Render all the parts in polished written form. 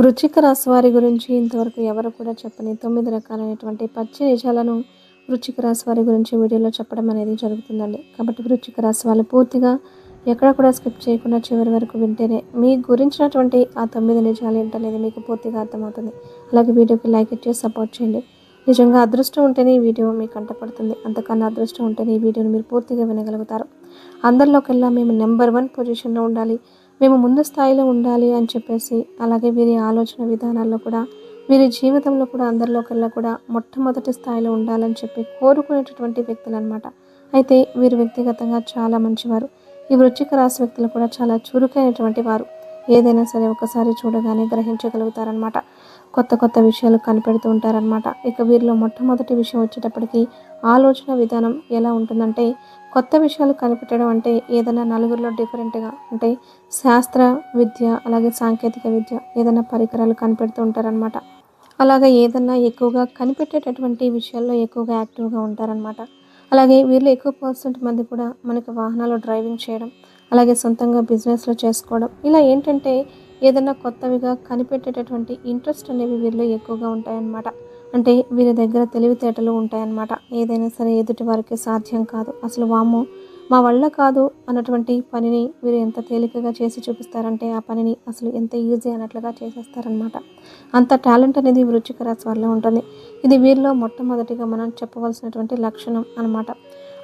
వృశ్చిక రాశి వారి గురించి ఇంతవరకు ఎవరు కూడా చెప్పని 9 రకాలైనటువంటి పచ్చి నిజాలను వృశ్చిక రాశి వారి గురించి వీడియోలో చెప్పడం అనేది జరుగుతుందండి. కాబట్టి వృశ్చిక రాశి వాళ్ళు పూర్తిగా ఎక్కడ కూడా స్కిప్ చేయకుండా చివరి వరకు వింటేనే మీ గురించినటువంటి ఆ 9 నిజాలు ఏంటనేది మీకు పూర్తిగా అర్థమవుతుంది. అలాగే వీడియోకి లైక్ ఇచ్చి సపోర్ట్ చేయండి. నిజంగా అదృష్టం ఉంటేనే ఈ వీడియో మీకు కంటపడుతుంది. అంతకన్నా అదృష్టం ఉంటేనే ఈ వీడియోని మీరు పూర్తిగా వినగలుగుతారు. అందరిలోకెల్లా మేము నెంబర్ 1 పొజిషన్‌లో ఉండాలి. మేము ముందు స్థాయిలో ఉండాలి అని చెప్పేసి, అలాగే వీరి ఆలోచన విధానాల్లో కూడా, వీరి జీవితంలో కూడా అందరిలోకెల్లా కూడా మొట్టమొదటి స్థాయిలో ఉండాలని చెప్పి కోరుకునేటటువంటి వ్యక్తులనమాట. అయితే వీరు వ్యక్తిగతంగా చాలా మంచివారు. ఈ వృశ్చిక రాశి వ్యక్తులు కూడా చాలా చురుకైనటువంటి వారు. ఏదైనా సరే ఒకసారి చూడగానే గ్రహించగలుగుతారనమాట. కొత్త కొత్త విషయాలు కనిపెడుతూ ఉంటారనమాట. ఇక వీరిలో మొట్టమొదటి విషయం వచ్చేటప్పటికి ఆలోచన విధానం ఎలా ఉంటుందంటే, కొత్త విషయాలు కనిపెట్టడం అంటే ఏదైనా నలుగురిలో డిఫరెంట్‌గా అంటే శాస్త్ర విద్య, అలాగే సాంకేతిక విద్య ఏదైనా పరికరాలు కనిపెడుతూ ఉంటారనమాట. అలాగే ఏదన్నా ఎక్కువగా కనిపెట్టేటటువంటి విషయాల్లో ఎక్కువగా యాక్టివ్‌గా ఉంటారనమాట. అలాగే వీరిలో ఎక్కువ పర్సెంట్ మంది కూడా మనకి వాహనాలు డ్రైవింగ్ చేయడం, అలాగే సొంతంగా బిజినెస్‌లు చేసుకోవడం, ఇలా ఏంటంటే ఏదన్నా కొత్తవిగా కనిపెట్టేటటువంటి ఇంట్రెస్ట్ అనేవి వీరిలో ఎక్కువగా ఉంటాయన్నమాట. అంటే వీరి దగ్గర తెలివితేటలు ఉంటాయన్నమాట. ఏదైనా సరే ఎదుటి వారికి సాధ్యం కాదు. అసలు వామ్మో! మా వల్ల కాదు అన్నటువంటి పనిని వీరు ఎంత తేలికగా చేసి చూపిస్తారంటే, ఆ పనిని అసలు ఎంత ఈజీ అన్నట్లుగా చేసేస్తారనమాట. అంత టాలెంట్ అనేది వృశ్చిక రాశి వారిలో ఉంటుంది. ఇది వీరిలో మొట్టమొదటిగా మనం చెప్పవలసినటువంటి లక్షణం అనమాట.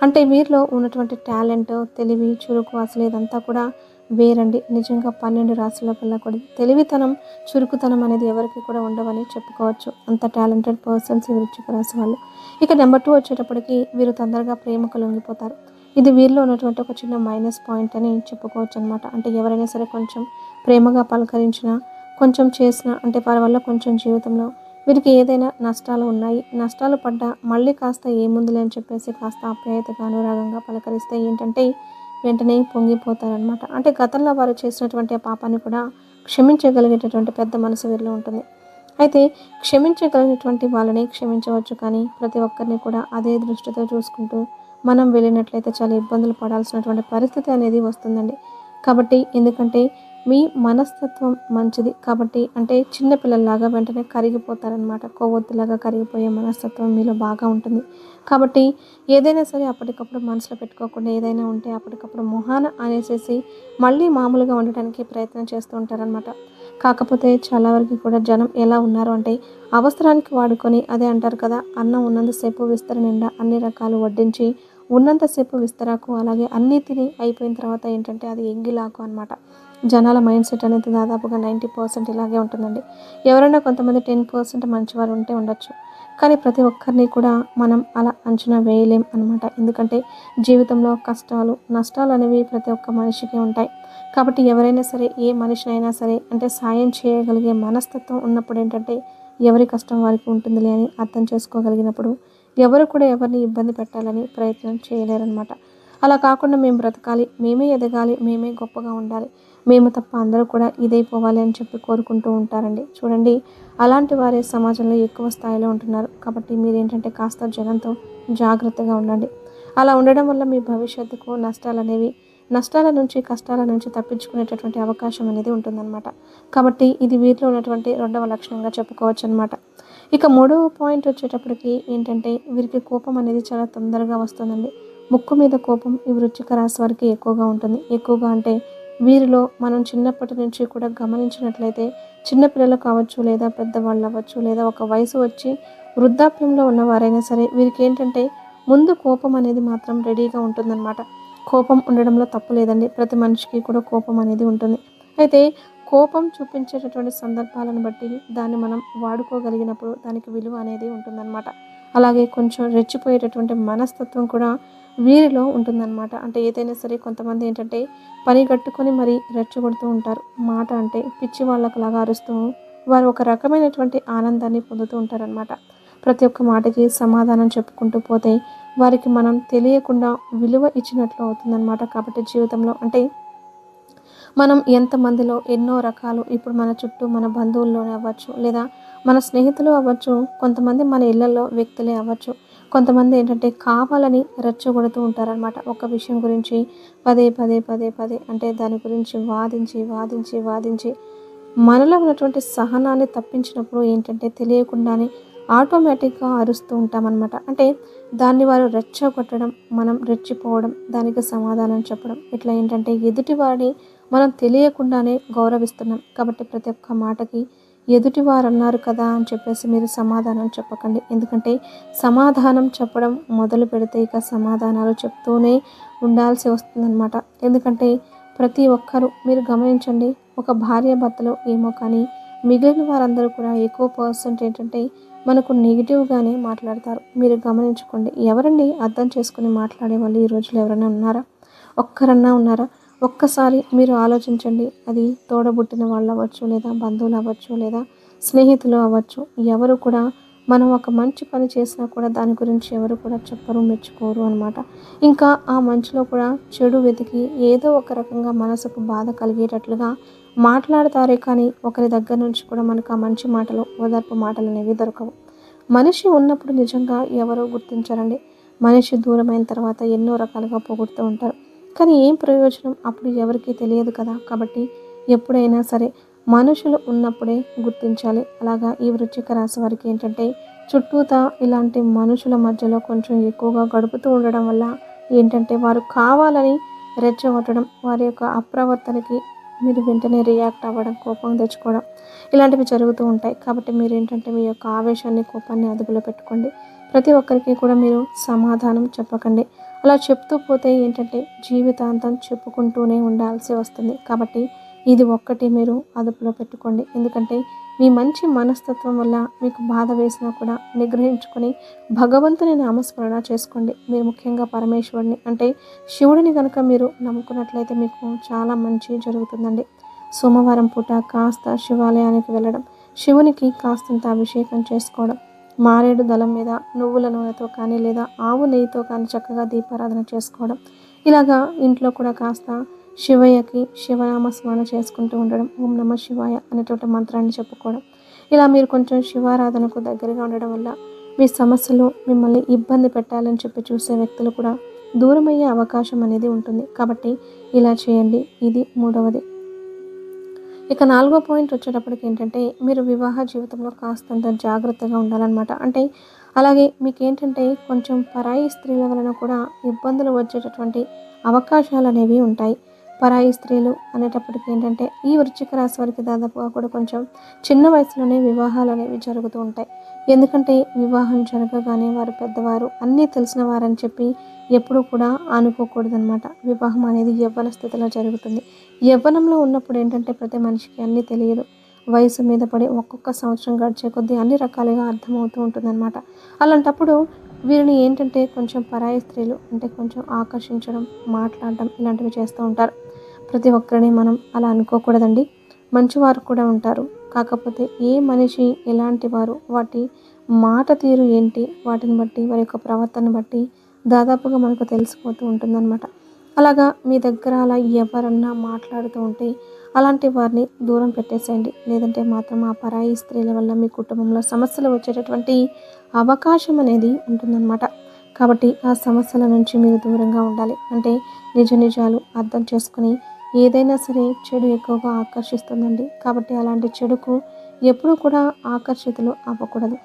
అంటే వీరిలో ఉన్నటువంటి టాలెంట్, తెలివి, చురుకు అసలు ఇదంతా కూడా వేరండి. నిజంగా 12 రాశుల్లోకెల్లా కూడా తెలివితనం, చురుకుతనం అనేది ఎవరికీ కూడా ఉండవని చెప్పుకోవచ్చు. అంత టాలెంటెడ్ పర్సన్స్ ఈ వృశ్చిక రాశి వాళ్ళు. ఇక నెంబర్ 2 వచ్చేటప్పటికి వీరు తొందరగా ప్రేమకు లొంగిపోతారు. ఇది వీరిలో ఉన్నటువంటి ఒక చిన్న మైనస్ పాయింట్ అని చెప్పుకోవచ్చనమాట. అంటే ఎవరైనా సరే కొంచెం ప్రేమగా పలకరించినా, కొంచెం చేసినా అంటే వారి వల్ల కొంచెం జీవితంలో వీరికి ఏదైనా నష్టాలు ఉన్నాయి. నష్టాలు పడ్డా మళ్ళీ కాస్త ఏముందిలే అని చెప్పేసి కాస్త ఆప్యాయతగా, అనురాగంగా పలకరిస్తే ఏంటంటే వెంటనే పొంగిపోతారనమాట. అంటే గతంలో వారు చేసినటువంటి ఆ పాపాన్ని కూడా క్షమించగలిగేటటువంటి పెద్ద మనసు వీరిలో ఉంటుంది. అయితే క్షమించగలిగినటువంటి వాళ్ళని క్షమించవచ్చు, కానీ ప్రతి ఒక్కరిని కూడా అదే దృష్టితో చూసుకుంటూ మనం వెళ్ళినట్లయితే చాలా ఇబ్బందులు పడాల్సినటువంటి పరిస్థితి అనేది వస్తుందండి. కాబట్టి ఎందుకంటే మీ మనస్తత్వం మంచిది కాబట్టి, అంటే చిన్న పిల్లల్లాగా వెంటనే కరిగిపోతారనమాట. కొవ్వొత్తులాగా కరిగిపోయే మనస్తత్వం మీలో బాగా ఉంటుంది. కాబట్టి ఏదైనా సరే అప్పటికప్పుడు మనసులో పెట్టుకోకుండా, ఏదైనా ఉంటే అప్పటికప్పుడు మొహాన అనేసేసి మళ్ళీ మామూలుగా ఉండటానికి ప్రయత్నం చేస్తూ ఉంటారనమాట. కాకపోతే చాలా వరకు కూడా జనం ఎలా ఉన్నారు అంటే, అవసరానికి వాడుకొని అదే అంటారు కదా, అన్నం ఉన్నంతసేపు విస్తర నిండా అన్ని రకాలు వడ్డించి ఉన్నంతసేపు విస్తరాకు, అలాగే అన్నీ తిని అయిపోయిన తర్వాత ఏంటంటే అది ఎంగిలాకు అనమాట. జనాల మైండ్ సెట్ అనేది దాదాపుగా 90% ఇలాగే ఉంటుందండి. ఎవరైనా కొంతమంది 10% మంచివారు ఉంటే ఉండొచ్చు. కానీ ప్రతి ఒక్కరిని కూడా మనం అలా అంచనా వేయలేం అనమాట. ఎందుకంటే జీవితంలో కష్టాలు, నష్టాలు అనేవి ప్రతి ఒక్క మనిషికి ఉంటాయి. కాబట్టి ఎవరైనా సరే, ఏ మనిషినైనా సరే అంటే సాయం చేయగలిగే మనస్తత్వం ఉన్నప్పుడు ఏంటంటే, ఎవరి కష్టం వారికి ఉంటుందిలే అని అర్థం చేసుకోగలిగినప్పుడు ఎవరు కూడా ఎవరిని ఇబ్బంది పెట్టాలని ప్రయత్నం చేయలేరనమాట. అలా కాకుండా మేము బ్రతకాలి, మేమే ఎదగాలి, మేమే గొప్పగా ఉండాలి, మేము తప్ప అందరూ కూడా ఇదైపోవాలి అని చెప్పి కోరుకుంటూ ఉంటారండి. చూడండి, అలాంటి వారే సమాజంలో ఎక్కువ స్థాయిలో ఉంటున్నారు. కాబట్టి మీరేంటంటే కాస్త జనంతో జాగ్రత్తగా ఉండండి. అలా ఉండడం వల్ల మీ భవిష్యత్తుకు నష్టాల నుంచి, కష్టాల నుంచి తప్పించుకునేటటువంటి అవకాశం అనేది ఉంటుందన్నమాట. కాబట్టి ఇది వీరిలో ఉన్నటువంటి రెండవ లక్షణంగా చెప్పుకోవచ్చనమాట. ఇక మూడవ పాయింట్ వచ్చేటప్పటికి ఏంటంటే, వీరికి కోపం అనేది చాలా తొందరగా వస్తుందండి. ముక్కు మీద కోపం ఈ వృశ్చిక రాశి వారికి ఎక్కువగా ఉంటుంది. ఎక్కువగా అంటే వీరిలో మనం చిన్నప్పటి నుంచి కూడా గమనించినట్లయితే, చిన్న పిల్లలు కావచ్చు, లేదా పెద్దవాళ్ళు అవ్వచ్చు, లేదా ఒక వయసు వచ్చి వృద్ధాప్యంలో ఉన్నవారైనా సరే, వీరికి ఏంటంటే ముందు కోపం అనేది మాత్రం రెడీగా ఉంటుందన్నమాట. కోపం ఉండడంలో తప్పు లేదండి. ప్రతి మనిషికి కూడా కోపం అనేది ఉంటుంది. అయితే కోపం చూపించేటటువంటి సందర్భాలను బట్టి దాన్ని మనం వాడుకోగలిగినప్పుడు దానికి విలువ అనేది ఉంటుందన్నమాట. అలాగే కొంచెం రెచ్చిపోయేటటువంటి మనస్తత్వం కూడా వీరిలో ఉంటుందన్నమాట. అంటే ఏదైనా సరే కొంతమంది ఏంటంటే పని గట్టుకొని మరీ రెచ్చగొడుతూ ఉంటారు. మాట అంటే పిచ్చి వాళ్ళకులాగా అరుస్తూ వారు ఒక రకమైనటువంటి ఆనందాన్ని పొందుతూ ఉంటారనమాట. ప్రతి ఒక్క మాటకి సమాధానం చెప్పుకుంటూ పోతే వారికి మనం తెలియకుండా విలువ ఇచ్చినట్లు అవుతుందన్నమాట. కాబట్టి జీవితంలో అంటే మనం ఎంతమందిలో ఎన్నో రకాలు ఇప్పుడు మన చుట్టూ మన బంధువుల్లోనే అవ్వచ్చు, లేదా మన స్నేహితులు అవ్వచ్చు, కొంతమంది మన ఇళ్లలో వ్యక్తులే అవ్వచ్చు. కొంతమంది ఏంటంటే కావాలని రెచ్చగొడుతూ ఉంటారనమాట. ఒక విషయం గురించి పదే పదే పదే పదే అంటే దాని గురించి వాదించి వాదించి వాదించి మనలో ఉన్నటువంటి సహనాన్ని తప్పించినప్పుడు ఏంటంటే తెలియకుండానే ఆటోమేటిక్‌గా అరుస్తూ ఉంటామనమాట. అంటే దాన్ని వారు రెచ్చగొట్టడం, మనం రెచ్చిపోవడం, దానికి సమాధానం చెప్పడం. ఇట్లా ఏంటంటే ఎదుటివారిని మనం తెలియకుండానే గౌరవిస్తున్నాం. కాబట్టి ప్రతి ఒక్క మాటకి ఎదుటివారన్నారు కదా అని చెప్పేసి మీరు సమాధానం చెప్పకండి. ఎందుకంటే సమాధానం చెప్పడం మొదలుపెడితే ఇక సమాధానాలు చెప్తూనే ఉండాల్సి వస్తుందనమాట. ఎందుకంటే ప్రతి ఒక్కరు మీరు గమనించండి, ఒక భార్యాభర్తలు ఏమో కానీ మిగిలిన వారందరూ కూడా ఎక్కువ పర్సెంట్ ఏంటంటే మనకు నెగిటివ్‌గానే మాట్లాడతారు. మీరు గమనించుకోండి. ఎవరండి అర్థం చేసుకొని మాట్లాడేవాళ్ళు ఈ రోజుల్లో ఎవరైనా ఉన్నారా? ఒక్కరన్నా ఉన్నారా? ఒక్కసారి మీరు ఆలోచించండి. అది తోడబుట్టిన వాళ్ళవ్వచ్చు, లేదా బంధువులవ్వచ్చు, లేదా స్నేహితులు అవ్వచ్చు. ఎవరు కూడా మనం ఒక మంచి పని చేసినా కూడా దాని గురించి ఎవరు కూడా చెప్పరు, మెచ్చుకోరు అనమాట. ఇంకా ఆ మంచిలో కూడా చెడు వెతికి ఏదో ఒక రకంగా మనసుకు బాధ కలిగేటట్లుగా మాట్లాడతారే కానీ ఒకరి దగ్గర నుంచి కూడా మనకు ఆ మంచి మాటలు, ఓదార్పు మాటలనేవి దొరకవు. మనిషి ఉన్నప్పుడు నిజంగా ఎవరో గుర్తించరండి. మనిషి దూరమైన తర్వాత ఎన్నో రకాలుగా పొగుడుతూ ఉంటారు. కానీ ఏం ప్రయోజనం అప్పుడు ఎవరికీ తెలియదు కదా! కాబట్టి ఎప్పుడైనా సరే మనుషులు ఉన్నప్పుడే గుర్తించాలి. అలాగా ఈ వృశ్చిక రాశి వారికి ఏంటంటే చుట్టూతా ఇలాంటి మనుషుల మధ్యలో కొంచెం ఎక్కువగా గడుపుతూ ఉండడం వల్ల ఏంటంటే వారు కావాలని రెచ్చగొట్టడం, వారి యొక్క అప్రవర్తనకి మీరు వెంటనే రియాక్ట్ అవ్వడం, కోపం తెచ్చుకోవడం ఇలాంటివి జరుగుతూ ఉంటాయి. కాబట్టి మీరేంటంటే మీ యొక్క ఆవేశాన్ని, కోపాన్ని అదుపులో పెట్టుకోండి. ప్రతి ఒక్కరికి కూడా మీరు సమాధానం చెప్పకండి. అలా చెప్తూ పోతే ఏంటంటే జీవితాంతం చెప్పుకుంటూనే ఉండాల్సి వస్తుంది. కాబట్టి ఇది ఒక్కటి మీరు అదుపులో పెట్టుకోండి. ఎందుకంటే మీ మంచి మనస్తత్వం వల్ల మీకు బాధ వేసినా కూడా నిగ్రహించుకొని భగవంతుని నామస్మరణ చేసుకోండి. మీరు ముఖ్యంగా పరమేశ్వరుని అంటే శివుడిని కనుక మీరు నమ్ముకున్నట్లయితే మీకు చాలా మంచి జరుగుతుందండి. సోమవారం పూట కాస్త శివాలయానికి వెళ్ళడం, శివునికి కాస్తంత అభిషేకం చేసుకోవడం, మారేడు దళం మీద నువ్వుల నూనెతో కానీ లేదా ఆవు నెయ్యితో కానీ చక్కగా దీపారాధన చేసుకోవడం, ఇలాగా ఇంట్లో కూడా కాస్త శివయ్యకి శివనామ స్మరణ చేసుకుంటూ ఉండడం, ఓం నమ శివాయ అనేటువంటి మంత్రాన్ని చెప్పుకోవడం. ఇలా మీరు కొంచెం శివారాధనకు దగ్గరగా ఉండడం వల్ల మీ సమస్యలు మిమ్మల్ని ఇబ్బంది పెట్టాలని చెప్పి చూసే వ్యక్తులు కూడా దూరమయ్యే అవకాశం అనేది ఉంటుంది. కాబట్టి ఇలా చేయండి. ఇది మూడవది. ఇక నాలుగో పాయింట్ వచ్చేటప్పటికి ఏంటంటే మీరు వివాహ జీవితంలో కాస్తంత జాగ్రత్తగా ఉండాలన్నమాట. అంటే అలాగే మీకేంటంటే కొంచెం పరాయి స్త్రీల వలన కూడా ఇబ్బందులు వచ్చేటటువంటి అవకాశాలు అనేవి ఉంటాయి. పరాయి స్త్రీలు అనేటప్పటికి ఏంటంటే ఈ వృశ్చిక రాశి వారికి దాదాపుగా కూడా కొంచెం చిన్న వయసులోనే వివాహాలు అనేవి జరుగుతూ ఉంటాయి. ఎందుకంటే వివాహం జరగగానే వారు పెద్దవారు అన్నీ తెలిసిన వారని చెప్పి ఎప్పుడూ కూడా అనుకోకూడదనమాట. వివాహం అనేది యవ్వన స్థితిలో జరుగుతుంది. యవ్వనంలో ఉన్నప్పుడు ఏంటంటే ప్రతి మనిషికి అన్నీ తెలియదు. వయసు మీద పడి ఒక్కొక్క సంవత్సరం గడిచే కొద్దీ అన్ని రకాలుగా అర్థమవుతూ ఉంటుందన్నమాట. అలాంటప్పుడు వీరిని ఏంటంటే కొంచెం పరాయి స్త్రీలు అంటే కొంచెం ఆకర్షించడం, మాట్లాడడం ఇలాంటివి చేస్తూ ఉంటారు. ప్రతి ఒక్కరిని మనం అలా అనుకోకూడదండి. మంచివారు కూడా ఉంటారు. కాకపోతే ఏ మనిషి ఎలాంటి వారు, వాటి మాట తీరు ఏంటి, వాటిని బట్టి వారి యొక్క ప్రవర్తన బట్టి దాదాపుగా మనకు తెలిసిపోతూ ఉంటుందన్నమాట. అలాగా మీ దగ్గర అలా ఎవరన్నా మాట్లాడుతూ ఉంటే అలాంటి వారిని దూరం పెట్టేసేయండి. లేదంటే మాత్రం ఆ పరాయి స్త్రీల వల్ల మీ కుటుంబంలో సమస్యలు వచ్చేటటువంటి అవకాశం అనేది ఉంటుందన్నమాట. కాబట్టి ఆ సమస్యల నుంచి మీరు దూరంగా ఉండాలి. అంటే నిజ నిజాలు అర్థం చేసుకొని ఏదైనా సరే చెడు ఎక్కువగా ఆకర్షిస్తుందండి. కాబట్టి అలాంటి చెడుకు ఎప్పుడూ కూడా ఆకర్షితులు అవ్వకూడదు.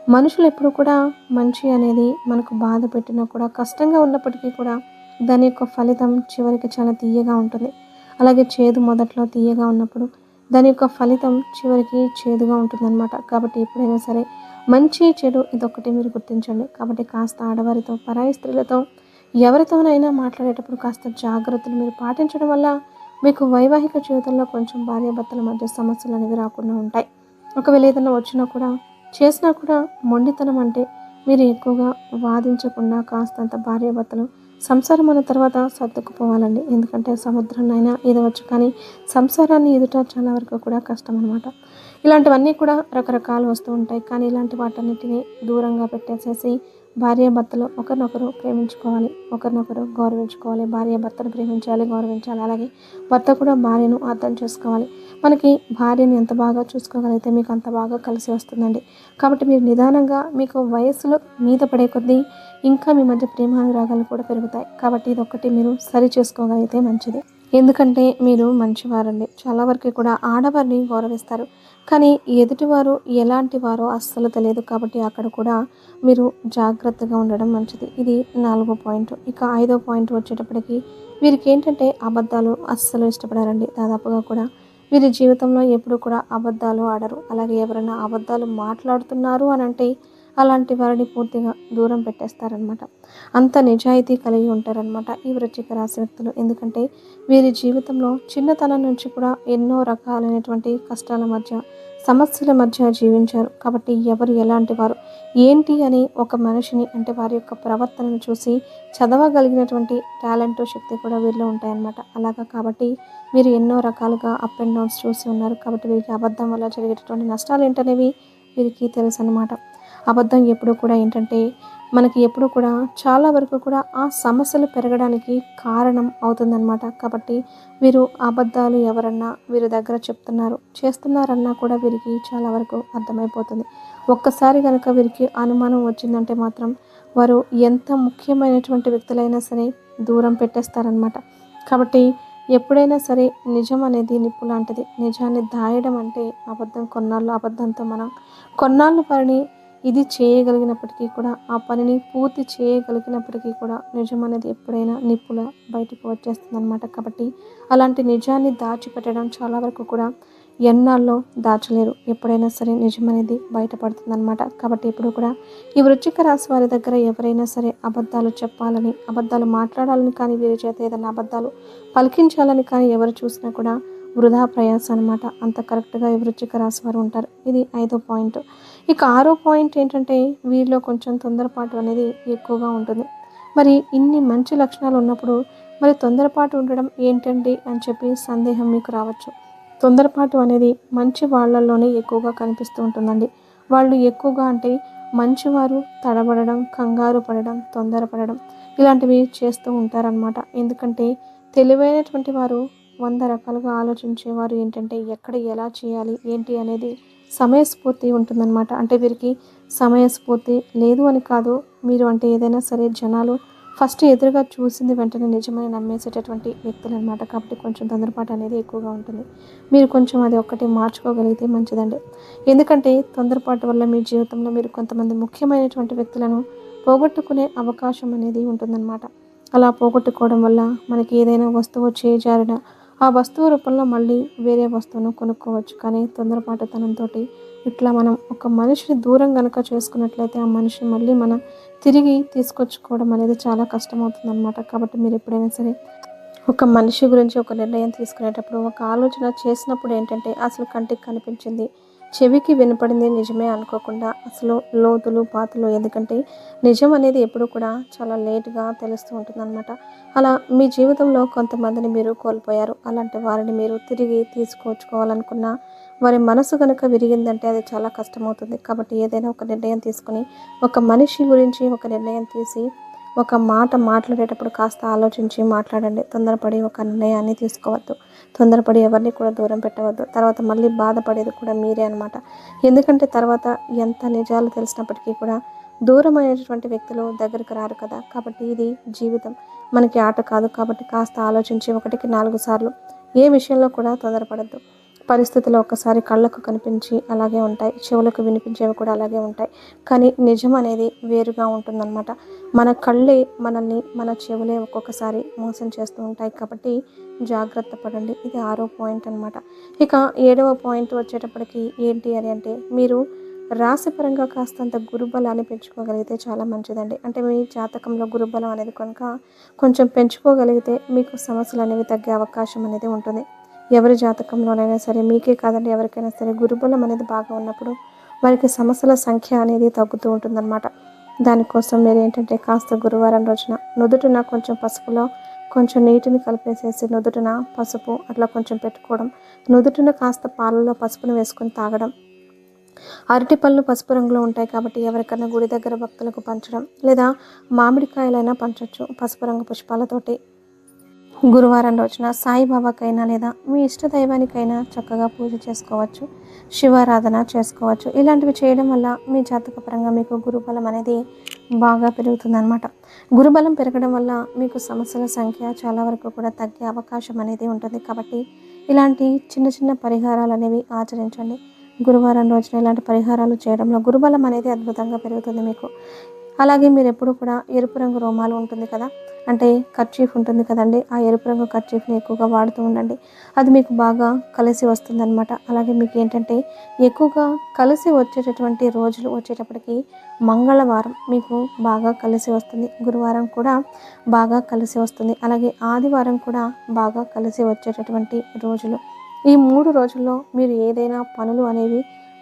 మనుషులు ఎప్పుడు కూడా మంచి అనేది మనకు బాధ పెట్టినా కూడా కష్టంగా ఉన్నప్పటికీ కూడా దాని యొక్క ఫలితం చివరికి చాలా తీయగా ఉంటుంది. అలాగే చేదు మొదట్లో తీయగా ఉన్నప్పుడు దాని యొక్క ఫలితం చివరికి చేదుగా ఉంటుందన్నమాట. కాబట్టి ఎప్పుడైనా సరే మంచి చెడు ఇదొక్కటి మీరు గుర్తించండి. కాబట్టి కాస్త ఆడవారితో పరాయి స్త్రీలతో ఎవరితోనైనా మాట్లాడేటప్పుడు కాస్త జాగ్రత్తలు మీరు పాటించడం వల్ల మీకు వైవాహిక జీవితంలో కొంచెం భార్యాభర్తల మధ్య సమస్యలు అనేవి రాకుండా ఉంటాయి. ఒకవేళ ఏదైనా వచ్చినా కూడా చేసినా కూడా మొండితనం అంటే మీరు ఎక్కువగా వాదించకుండా కాస్తంత భార్యాభర్తలు సంసారం అన్న తర్వాత సర్దుకుపోవాలండి. ఎందుకంటే సముద్రాన్నైనా ఈదవచ్చు కానీ సంసారాన్ని ఈదుట చాలా వరకు కూడా కష్టం అనమాట. ఇలాంటివన్నీ కూడా రకరకాలు వస్తూ ఉంటాయి. కానీ ఇలాంటి వాటన్నిటిని దూరంగా పెట్టేసేసి భార్యాభర్తలు ఒకరినొకరు ప్రేమించుకోవాలి. ఒకరినొకరు గౌరవించుకోవాలి. భార్యాభర్తను ప్రేమించాలి, గౌరవించాలి. అలాగే భర్త కూడా భార్యను అర్థం చేసుకోవాలి. మనకి భార్యను ఎంత బాగా చూసుకోగలిగితే మీకు అంత బాగా కలిసి వస్తుందండి. కాబట్టి మీరు నిదానంగా మీకు వయస్సులో మీద పడే కొద్దీ ఇంకా మీ మధ్య ప్రేమానురాగాలు కూడా పెరుగుతాయి. కాబట్టి ఇదొక్కటి మీరు సరి చేసుకోగలిగితే మంచిది. ఎందుకంటే మీరు మంచివారండి. చాలా వరకు కూడా ఆడవారిని గౌరవిస్తారు. కానీ ఎదుటివారు ఎలాంటి వారో అస్సలు తెలియదు. కాబట్టి అక్కడ కూడా మీరు జాగ్రత్తగా ఉండడం మంచిది. ఇది 4 పాయింట్. ఇక 5 పాయింట్ వచ్చేటప్పటికి వీరికేంటంటే అబద్ధాలు అస్సలు ఇష్టపడరండి. దాదాపుగా కూడా వీరి జీవితంలో ఎప్పుడు కూడా అబద్ధాలు ఆడరు. అలాగే ఎవరైనా అబద్ధాలు మాట్లాడుతున్నారు అనంటే అలాంటి వారిని పూర్తిగా దూరం పెట్టేస్తారనమాట. అంత నిజాయితీ కలిగి ఉంటారనమాట ఈ వృశ్చిక రాశి వ్యక్తులు. ఎందుకంటే వీరి జీవితంలో చిన్నతనం నుంచి కూడా ఎన్నో రకాలైనటువంటి కష్టాల మధ్య, సమస్యల మధ్య జీవించారు. కాబట్టి ఎవరు ఎలాంటి వారు ఏంటి అని ఒక మనిషిని అంటే వారి యొక్క ప్రవర్తనను చూసి చదవగలిగినటువంటి టాలెంట్, శక్తి కూడా వీరిలో ఉంటాయన్నమాట. అలాగా కాబట్టి మీరు ఎన్నో రకాలుగా అప్ అండ్ డౌన్స్ చూసి ఉన్నారు. కాబట్టి వీరికి అబద్ధం వల్ల జరిగేటటువంటి నష్టాలు ఏంటనేవి వీరికి తెలుసు అన్నమాట. అబద్ధం ఎప్పుడు కూడా ఏంటంటే మనకి ఎప్పుడు కూడా చాలా వరకు కూడా ఆ సమస్యలు పెరగడానికి కారణం అవుతుందన్నమాట. కాబట్టి వీరు అబద్ధాలు ఎవరన్నా వీరి దగ్గర చెప్తున్నారు చేస్తున్నారన్నా కూడా వీరికి చాలా వరకు అర్థమైపోతుంది. ఒక్కసారి కనుక వీరికి అనుమానం వచ్చిందంటే మాత్రం వారు ఎంత ముఖ్యమైనటువంటి వ్యక్తులైనా సరే దూరం పెట్టేస్తారనమాట. కాబట్టి ఎప్పుడైనా సరే నిజం అనేది నిప్పు లాంటిది. నిజాన్ని దాయడం అంటే అబద్ధం. కొన్నాళ్ళు అబద్ధంతో మనం కొన్నాళ్ళు వారిని ఇది చేయగలిగినప్పటికీ కూడా ఆ పనిని పూర్తి చేయగలిగినప్పటికీ కూడా నిజం అనేది ఎప్పుడైనా నిప్పుల బయటకు వచ్చేస్తుందన్నమాట. కాబట్టి అలాంటి నిజాన్ని దాచిపెట్టడం చాలా వరకు కూడా ఎన్నాళ్ళలో దాచలేరు. ఎప్పుడైనా సరే నిజం అనేది బయటపడుతుందన్నమాట. కాబట్టి ఎప్పుడు కూడా ఈ వృశ్చిక రాశి వారి దగ్గర ఎవరైనా సరే అబద్ధాలు చెప్పాలని, అబద్ధాలు మాట్లాడాలని కానీ, వీరి చేత ఏదైనా అబద్ధాలు పలికించాలని కానీ ఎవరు చూసినా కూడా వృధా ప్రయాస అనమాట. అంత కరెక్ట్గా ఈ వృశ్చిక రాశి వారు ఉంటారు. ఇది 5 పాయింట్. ఇక 6 పాయింట్ ఏంటంటే వీరిలో కొంచెం తొందరపాటు అనేది ఎక్కువగా ఉంటుంది. మరి ఇన్ని మంచి లక్షణాలు ఉన్నప్పుడు మరి తొందరపాటు ఉండడం ఏంటండి అని చెప్పి సందేహం మీకు రావచ్చు. తొందరపాటు అనేది మంచి వాళ్ళల్లోనే ఎక్కువగా కనిపిస్తూ ఉంటుందండి. వాళ్ళు ఎక్కువగా అంటే మంచివారు తడబడడం, కంగారు పడడం, తొందరపడడం ఇలాంటివి చేస్తూ ఉంటారనమాట. ఎందుకంటే తెలివైనటువంటి వారు 100 రకాలుగా ఆలోచించేవారు ఏంటంటే ఎక్కడ ఎలా చేయాలి ఏంటి అనేది సమయస్ఫూర్తి ఉంటుందన్నమాట. అంటే వీరికి సమయస్ఫూర్తి లేదు అని కాదు. మీరు అంటే ఏదైనా సరే జనాలు ఫస్ట్ ఎదురుగా చూసింది వెంటనే నిజమని నమ్మేసేటటువంటి వ్యక్తులు అనమాట. కాబట్టి కొంచెం తొందరపాటు అనేది ఎక్కువగా ఉంటుంది. మీరు కొంచెం అది ఒక్కటి మార్చుకోగలిగితే మంచిదండి. ఎందుకంటే తొందరపాటు వల్ల మీ జీవితంలో మీరు కొంతమంది ముఖ్యమైనటువంటి వ్యక్తులను పోగొట్టుకునే అవకాశం అనేది ఉంటుందన్నమాట. అలా పోగొట్టుకోవడం వల్ల మనకి ఏదైనా వస్తువు చేజారిన ఆ వస్తువు రూపంలో మళ్ళీ వేరే వస్తువును కొనుక్కోవచ్చు. కానీ తొందరపాటుతనంతో ఇట్లా మనం ఒక మనిషిని దూరం కనుక చేసుకున్నట్లయితే ఆ మనిషిని మళ్ళీ మనం తిరిగి తీసుకొచ్చుకోవడం అనేది చాలా కష్టమవుతుందన్నమాట. కాబట్టి మీరు ఎప్పుడైనా సరే ఒక మనిషి గురించి ఒక నిర్ణయం తీసుకునేటప్పుడు ఒక ఆలోచన చేసినప్పుడు ఏంటంటే అసలు కంటికి కనిపించింది, చెవికి వినపడింది నిజమే అనుకోకుండా అసలు లోతులు పాతులు. ఎందుకంటే నిజం అనేది ఎప్పుడు కూడా చాలా లేట్గా తెలుస్తూ ఉంటుందన్నమాట. అలా మీ జీవితంలో కొంతమందిని మీరు కోల్పోయారు. అలాంటి వారిని మీరు తిరిగి తీసుకొచ్చుకోవాలనుకున్న వారి మనసు కనుక విరిగిందంటే అది చాలా కష్టమవుతుంది. కాబట్టి ఏదైనా ఒక నిర్ణయం తీసుకుని ఒక మనిషి గురించి ఒక నిర్ణయం తీసి ఒక మాట మాట్లాడేటప్పుడు కాస్త ఆలోచించి మాట్లాడండి. తొందరపడి ఒక నిర్ణయాన్ని తీసుకోవద్దు. తొందరపడి ఎవరిని కూడా దూరం పెట్టవద్దు. తర్వాత మళ్ళీ బాధపడేది కూడా మీరే అనమాట. ఎందుకంటే తర్వాత ఎంత నిజాలు తెలిసినప్పటికీ కూడా దూరమైనటువంటి వ్యక్తులు దగ్గరికి రారు కదా. కాబట్టి ఇది జీవితం, మనకి ఆట కాదు. కాబట్టి కాస్త ఆలోచించి 1కి 4 సార్లు ఏ విషయంలో కూడా తొందరపడద్దు. పరిస్థితులు ఒక్కసారి కళ్ళకు కనిపించి అలాగే ఉంటాయి, చెవులకు వినిపించేవి కూడా అలాగే ఉంటాయి. కానీ నిజం అనేది వేరుగా ఉంటుందన్నమాట. మన కళ్ళే మనల్ని, మన చెవులే ఒక్కొక్కసారి మోసం చేస్తూ ఉంటాయి. కాబట్టి జాగ్రత్త పడండి. ఇది 6వ పాయింట్ అనమాట. ఇక 7వ పాయింట్ వచ్చేటప్పటికి ఏంటి అని అంటే మీరు రాశిపరంగా కాస్తంత గురుబలాన్ని పెంచుకోగలిగితే చాలా మంచిదండి. అంటే మీ జాతకంలో గురుబలం అనేది కనుక కొంచెం పెంచుకోగలిగితే మీకు సమస్యలు అనేవి తగ్గే అవకాశం అనేది ఉంటుంది. ఎవరి జాతకంలోనైనా సరే మీకే కాదండి, ఎవరికైనా సరే గురుబలం అనేది బాగా ఉన్నప్పుడు వారికి సమస్యల సంఖ్య అనేది తగ్గుతూ ఉంటుందన్నమాట. దానికోసం మీరు ఏంటంటే కాస్త గురువారం రోజున నుదుటిన కొంచెం పసుపులో కొంచెం నీటిని కలిపేసేసి నుదుటిన పసుపు అట్లా కొంచెం పెట్టుకోవడం, నుదుటిన కాస్త పాలలో పసుపును వేసుకొని తాగడం. అరటిపళ్ళు పసుపు రంగులో ఉంటాయి కాబట్టి ఎవరికైనా గుడి దగ్గర భక్తులకు పంచడం, లేదా మామిడికాయలైనా పంచవచ్చు పసుపు రంగు పుష్పాలతోటి. గురువారం రోజున సాయిబాబాకైనా లేదా మీ ఇష్ట దైవానికైనా చక్కగా పూజ చేసుకోవచ్చు, శివారాధన చేసుకోవచ్చు. ఇలాంటివి చేయడం వల్ల మీ జాతకపరంగా మీకు గురుబలం అనేది బాగా పెరుగుతుందన్నమాట. గురుబలం పెరగడం వల్ల మీకు సమస్యల సంఖ్య చాలా వరకు కూడా తగ్గే అవకాశం అనేది ఉంటుంది. కాబట్టి ఇలాంటి చిన్న చిన్న పరిహారాలు అనేవి ఆచరించండి. గురువారం రోజున ఇలాంటి పరిహారాలు చేయడంలో గురుబలం అనేది అద్భుతంగా పెరుగుతుంది మీకు. అలాగే మీరెప్పుడు కూడా ఎరుపు రంగు రోమాలు ఉంటుంది కదా, అంటే కర్చీఫ్ ఉంటుంది కదండీ! ఆ ఎరుపు రంగు కర్చీఫ్‌ని ఎక్కువగా వాడుతూ ఉండండి. అది మీకు బాగా కలిసి వస్తుందనమాట. అలాగే మీకేంటంటే ఎక్కువగా కలిసి వచ్చేటటువంటి రోజులు వచ్చేటప్పటికి మంగళవారం మీకు బాగా కలిసి వస్తుంది. గురువారం కూడా బాగా కలిసి వస్తుంది. అలాగే ఆదివారం కూడా బాగా కలిసి వచ్చేటటువంటి రోజులు. ఈ 3 రోజుల్లో మీరు ఏదైనా పనులు అనేవి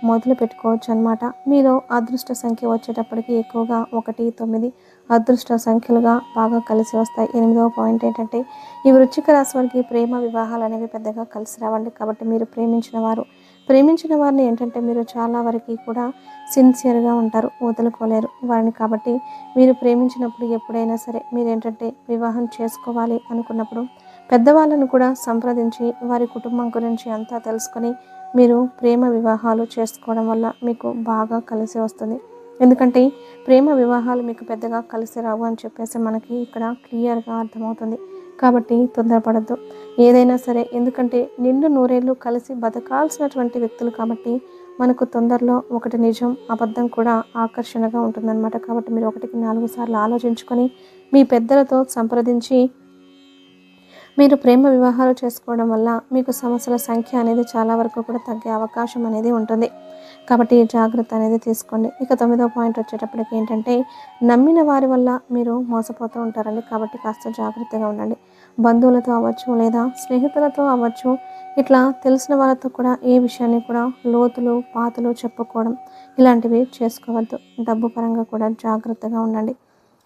మొదలు పెట్టుకోవచ్చు అనమాట. మీలో అదృష్ట సంఖ్య వచ్చేటప్పటికి ఎక్కువగా 1, 9 అదృష్ట సంఖ్యలుగా బాగా కలిసి వస్తాయి. 8వ పాయింట్ ఏంటంటే ఈ వృశ్చిక రాశి వారికి ప్రేమ వివాహాలు అనేవి పెద్దగా కలిసి రావండి. కాబట్టి మీరు ప్రేమించిన వారిని ఏంటంటే మీరు చాలా వరకు కూడా సిన్సియర్గా ఉంటారు, వదులుకోలేరు వారిని. కాబట్టి మీరు ప్రేమించినప్పుడు ఎప్పుడైనా సరే మీరేంటంటే వివాహం చేసుకోవాలి అనుకున్నప్పుడు పెద్దవాళ్ళను కూడా సంప్రదించి వారి కుటుంబం గురించి అంతా తెలుసుకొని మీరు ప్రేమ వివాహాలు చేసుకోవడం వల్ల మీకు బాగా కలిసి వస్తుంది. ఎందుకంటే ప్రేమ వివాహాలు మీకు పెద్దగా కలిసి రావు అని చెప్పేసి మనకి ఇక్కడ క్లియర్గా అర్థమవుతుంది. కాబట్టి తొందరపడద్దు ఏదైనా సరే. ఎందుకంటే నిండు నూరేళ్ళు కలిసి బతకాల్సినటువంటి వ్యక్తులు కాబట్టి మనకు తొందరలో ఒకటి నిజం అబద్ధం కూడా ఆకర్షణగా ఉంటుందన్నమాట. కాబట్టి మీరు 1కి 4 సార్లు ఆలోచించుకొని మీ పెద్దలతో సంప్రదించి మీరు ప్రేమ వివాహాలు చేసుకోవడం వల్ల మీకు సమస్యల సంఖ్య అనేది చాలా వరకు కూడా తగ్గే అవకాశం అనేది ఉంటుంది. కాబట్టి జాగ్రత్త అనేది తీసుకోండి. ఇక 9వ పాయింట్ వచ్చేటప్పటికి ఏంటంటే నమ్మిన వారి వల్ల మీరు మోసపోతూ ఉంటారండి. కాబట్టి కాస్త జాగ్రత్తగా ఉండండి. బంధువులతో అవ్వచ్చు లేదా స్నేహితులతో అవ్వచ్చు, ఇట్లా తెలిసిన వాళ్ళతో కూడా ఏ విషయాన్ని కూడా లోతులు పాతులు చెప్పుకోవడం ఇలాంటివి చేసుకోవద్దు. డబ్బు పరంగా కూడా జాగ్రత్తగా ఉండండి.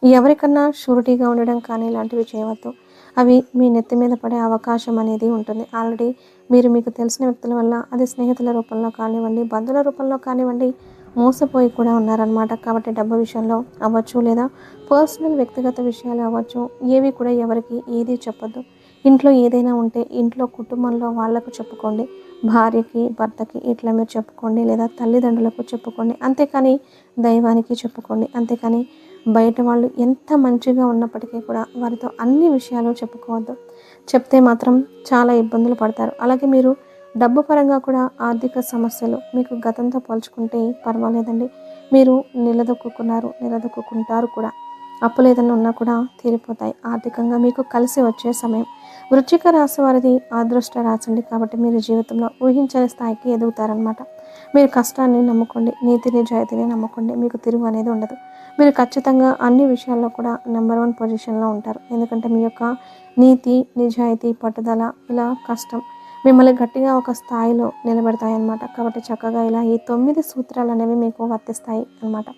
ఎవరికన్నా షూరిటీగా ఉండడం కానీ ఇలాంటివి చేయవద్దు. అవి మీ నెత్తి మీద పడే అవకాశం అనేది ఉంటుంది. ఆల్రెడీ మీరు మీకు తెలిసిన వ్యక్తుల వల్ల అది స్నేహితుల రూపంలో కానివ్వండి, బంధువుల రూపంలో కానివ్వండి మోసపోయి కూడా ఉన్నారనమాట. కాబట్టి డబ్బు విషయంలో అవ్వచ్చు లేదా పర్సనల్ వ్యక్తిగత విషయాలు అవ్వచ్చు, ఏవి కూడా ఎవరికి ఏది చెప్పొద్దు. ఇంట్లో ఏదైనా ఉంటే ఇంట్లో కుటుంబంలో వాళ్ళకు చెప్పుకోండి. భార్యకి భర్తకి ఇట్లా మీరు చెప్పుకోండి, లేదా తల్లిదండ్రులకు చెప్పుకోండి. అంతేకాని దైవానికి చెప్పుకోండి. అంతేకాని బయట వాళ్ళు ఎంత మంచిగా ఉన్నప్పటికీ కూడా వారితో అన్ని విషయాలు చెప్పుకోవద్దు. చెప్తే మాత్రం చాలా ఇబ్బందులు పడతారు. అలాగే మీరు డబ్బు పరంగా కూడా ఆర్థిక సమస్యలు మీకు గతంతో పోల్చుకుంటే పర్వాలేదండి. మీరు నిలదొక్కుంటారు కూడా. అప్పులు ఏదైనా ఉన్నా కూడా తీరిపోతాయి. ఆర్థికంగా మీకు కలిసి వచ్చే సమయం. వృశ్చిక రాశి వారిది అదృష్ట రాశి అండి. కాబట్టి మీరు జీవితంలో ఊహించని స్థాయికి ఎదుగుతారనమాట. మీరు కష్టాన్ని నమ్ముకోండి, నీతి నిజాయితీని నమ్ముకోండి. మీకు తిరుగు అనేది ఉండదు. మీరు ఖచ్చితంగా అన్ని విషయాల్లో కూడా నెంబర్ 1 పొజిషన్లో ఉంటారు. ఎందుకంటే మీ యొక్క నీతి నిజాయితీ పట్టుదల ఇలా కష్టం మిమ్మల్ని గట్టిగా ఒక స్థాయిలో నిలబెడతాయన్నమాట. కాబట్టి చక్కగా ఇలా ఈ 9 సూత్రాలు అనేవి మీకు వర్తిస్తాయి అన్నమాట.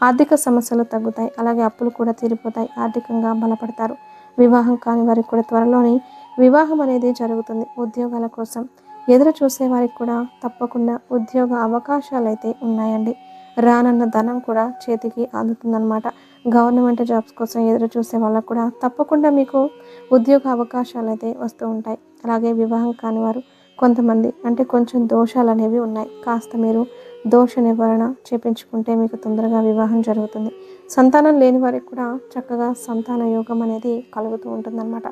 ఆర్థిక సమస్యలు తగ్గుతాయి. అలాగే అప్పులు కూడా తీరిపోతాయి. ఆర్థికంగా బలపడతారు. వివాహం కాని వారికి కూడా త్వరలోనే వివాహం అనేది జరుగుతుంది. ఉద్యోగాల కోసం ఎదురు చూసే వారికి కూడా తప్పకుండా ఉద్యోగ అవకాశాలు అయితే ఉన్నాయండి. రానన్న ధనం కూడా చేతికి అందుతుందన్నమాట. గవర్నమెంట్ జాబ్స్ కోసం ఎదురు చూసే వాళ్ళకు కూడా తప్పకుండా మీకు ఉద్యోగ అవకాశాలు అయితే వస్తూ ఉంటాయి. అలాగే వివాహం కాని వారు కొంతమంది అంటే కొంచెం దోషాలు అనేవి ఉన్నాయి. కాస్త మీరు దోష నివారణ చేపించుకుంటే మీకు తొందరగా వివాహం జరుగుతుంది. సంతానం లేని వారికి కూడా చక్కగా సంతాన యోగం అనేది కలుగుతూ ఉంటుందన్నమాట.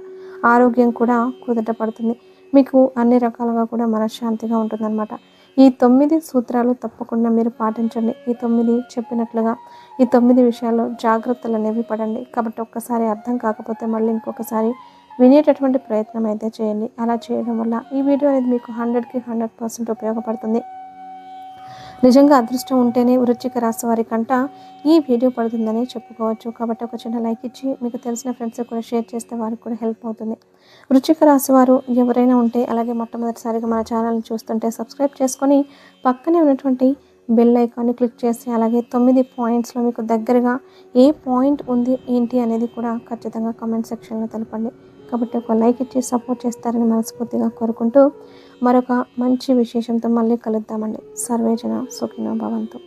ఆరోగ్యం కూడా కుదుట పడుతుంది. మీకు అన్ని రకాలుగా కూడా మనశ్శాంతిగా ఉంటుందన్నమాట. ఈ 9 సూత్రాలు తప్పకుండా మీరు పాటించండి. ఈ 9 చెప్పినట్లుగా ఈ 9 విషయాల్లో జాగ్రత్తలు అనేవి పడండి. కాబట్టి ఒక్కసారి అర్థం కాకపోతే మళ్ళీ ఇంకొకసారి వినేటటువంటి ప్రయత్నం అయితే చేయండి. అలా చేయడం వల్ల ఈ వీడియో అనేది మీకు 100కి 100% ఉపయోగపడుతుంది. నిజంగా అదృష్టం ఉంటేనే వృశ్చిక రాశి వారికంట ఈ వీడియో పడుతుందని చెప్పుకోవచ్చు. కాబట్టి ఒక చిన్న లైక్ ఇచ్చి మీకు తెలిసిన ఫ్రెండ్స్కి కూడా షేర్ చేస్తే వారికి కూడా హెల్ప్ అవుతుంది. వృశ్చిక రాశి వారు ఎవరైనా ఉంటే అలాగే మొట్టమొదటిసారిగా మన ఛానల్ని చూస్తుంటే సబ్స్క్రైబ్ చేసుకొని పక్కనే ఉన్నటువంటి బెల్ ఐకాన్ని క్లిక్ చేసి అలాగే 9 పాయింట్స్లో మీకు దగ్గరగా ఏ పాయింట్ ఉంది ఏంటి అనేది కూడా ఖచ్చితంగా కామెంట్ సెక్షన్లో తెలపండి. కాబట్టి ఒక లైక్ ఇచ్చి సపోర్ట్ చేస్తారని మనస్ఫూర్తిగా కోరుకుంటూ మరొక మంచి విశేషంతో మళ్ళీ కలుద్దామండి. సర్వేజన సుఖినో భవంతు.